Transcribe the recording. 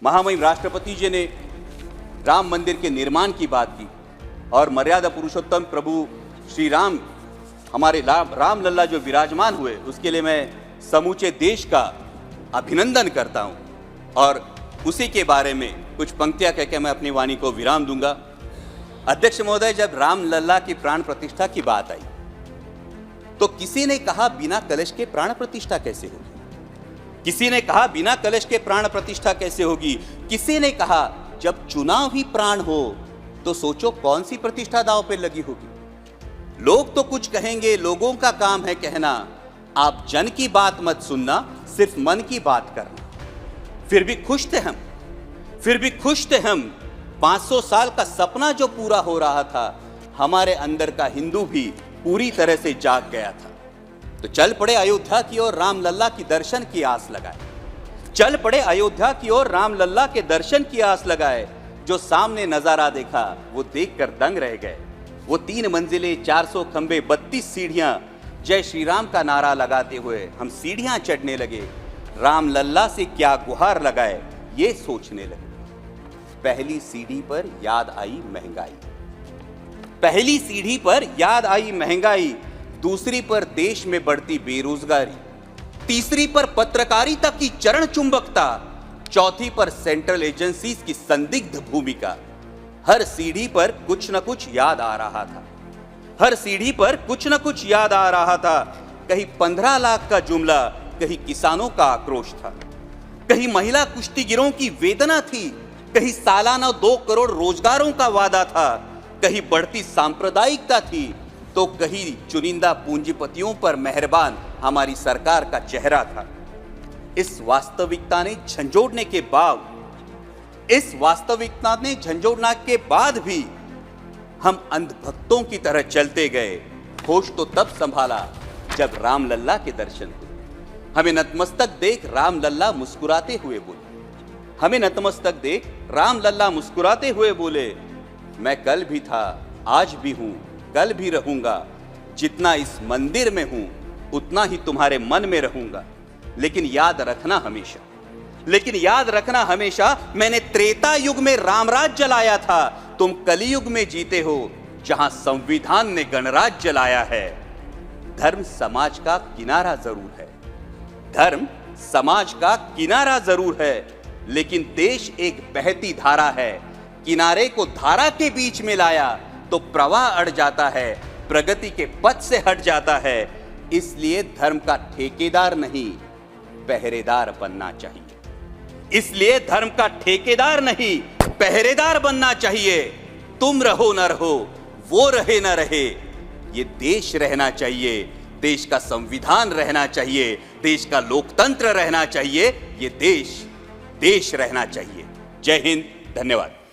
महामहिम राष्ट्रपति जी ने राम मंदिर के निर्माण की बात की और मर्यादा पुरुषोत्तम प्रभु श्री राम हमारे राम लल्ला जो विराजमान हुए उसके लिए मैं समूचे देश का अभिनंदन करता हूं और उसी के बारे में कुछ पंक्तियां कहकर मैं अपनी वाणी को विराम दूंगा। अध्यक्ष महोदय, जब राम लल्ला की प्राण प्रतिष्ठा की बात आई तो किसी ने कहा बिना कलश के प्राण प्रतिष्ठा कैसे होगी, किसी ने कहा बिना कलश के प्राण प्रतिष्ठा कैसे होगी, किसी ने कहा जब चुनाव ही प्राण हो तो सोचो कौन सी प्रतिष्ठा दांव पे लगी होगी। लोग तो कुछ कहेंगे, लोगों का काम है कहना, आप जन की बात मत सुनना, सिर्फ मन की बात करना। फिर भी खुश थे हम 500 साल का सपना जो पूरा हो रहा था, हमारे अंदर का हिंदू भी पूरी तरह से जाग गया था। तो चल पड़े अयोध्या की ओर, राम लल्ला की दर्शन की आस लगाए। चल पड़े अयोध्या की ओर, राम लल्ला के दर्शन की आस लगाए। जो सामने नजारा देखा वो देखकर दंग रह गए। वो 3 मंजिलें, 400 खंबे, 32 सीढ़ियां, जय श्री राम का नारा लगाते हुए हम सीढ़ियां चढ़ने लगे। राम लल्ला से क्या गुहार लगाए ये सोचने लगे। पहली सीढ़ी पर याद आई महंगाई, पहली सीढ़ी पर याद आई महंगाई, दूसरी पर देश में बढ़ती बेरोजगारी, तीसरी पर पत्रकारिता की चरण चुंबकता, चौथी पर सेंट्रल एजेंसीज की संदिग्ध भूमिका। हर सीढ़ी पर कुछ न कुछ याद आ रहा था, हर सीढ़ी पर कुछ न कुछ याद आ रहा था। कहीं 15 लाख का जुमला, कहीं किसानों का आक्रोश था, कहीं महिला कुश्तीगिरों की वेदना थी, कहीं सालाना 2 करोड़ रोजगारों का वादा था, कहीं बढ़ती सांप्रदायिकता थी, तो कहीं चुनिंदा पूंजीपतियों पर मेहरबान हमारी सरकार का चेहरा था। इस वास्तविकता ने झंझोड़ने के बाद भी हम अंधभक्तों की तरह चलते गए। होश तो तब संभाला जब राम लल्ला के दर्शन हुए। हमें नतमस्तक देख राम लल्ला मुस्कुराते हुए बोले, हमें नतमस्तक देख राम लल्ला मुस्कुराते हुए बोले, मैं कल भी था, आज भी हूं, कल भी रहूंगा। जितना इस मंदिर में हूं उतना ही तुम्हारे मन में रहूंगा। लेकिन याद रखना हमेशा मैंने त्रेता युग में रामराज जलाया था, तुम कलयुग में जीते हो जहां संविधान ने गणराज जलाया है। धर्म समाज का किनारा जरूर है, धर्म समाज का किनारा जरूर है, लेकिन देश एक बहती धारा है। किनारे को धारा के बीच में लाया तो प्रवाह अड़ जाता है, प्रगति के पथ से हट जाता है। इसलिए धर्म का ठेकेदार नहीं, पहरेदार बनना चाहिए। इसलिए धर्म का ठेकेदार नहीं, पहरेदार बनना चाहिए। तुम रहो न रहो, वो रहे न रहे, ये देश रहना चाहिए, देश का संविधान रहना चाहिए, देश का लोकतंत्र रहना चाहिए, ये देश रहना चाहिए। जय हिंद, धन्यवाद।